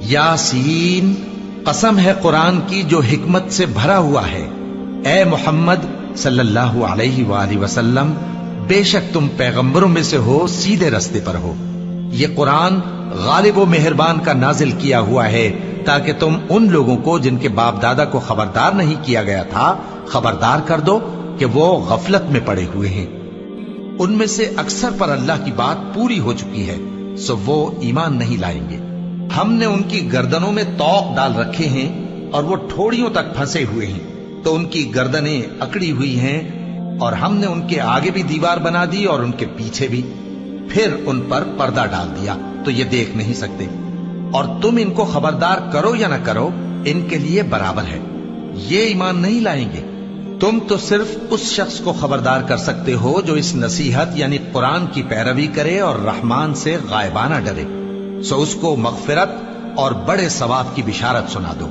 यासीन, कसम है कुरान की जो हिकमत से भरा हुआ है। ए मोहम्मद सल्लल्लाहु अलैहि वसल्लम, बेशक तुम पैगंबरों में से हो, सीधे रास्ते पर हो। ये कुरान गालिब व मेहरबान का नाजिल किया हुआ है ताकि तुम उन लोगों को जिनके बाप दादा को खबरदार नहीं किया गया था खबरदार कर दो कि वो गफलत में पड़े हुए हैं। उनमें से अक्सर पर अल्लाह की बात पूरी हो चुकी है, सो वो ईमान नहीं लाएंगे। हमने उनकी गर्दनों में तौक डाल रखे हैं और वो ठोड़ियों तक फंसे हुए हैं, तो उनकी गर्दनें अकड़ी हुई हैं, और हमने उनके आगे भी दीवार बना दी और उनके पीछे भी, फिर उन पर पर्दा डाल दिया तो ये देख नहीं सकते। और तुम इनको खबरदार करो या न करो, इनके लिए बराबर है, ये ईमान नहीं लाएंगे। तुम तो सिर्फ उस शख्स को खबरदार कर सकते हो जो इस नसीहत यानी कुरान की पैरवी करे और रहमान से गायबाना डरे, सो उसको मगफिरत और बड़े सवाब की बिशारत सुना दो।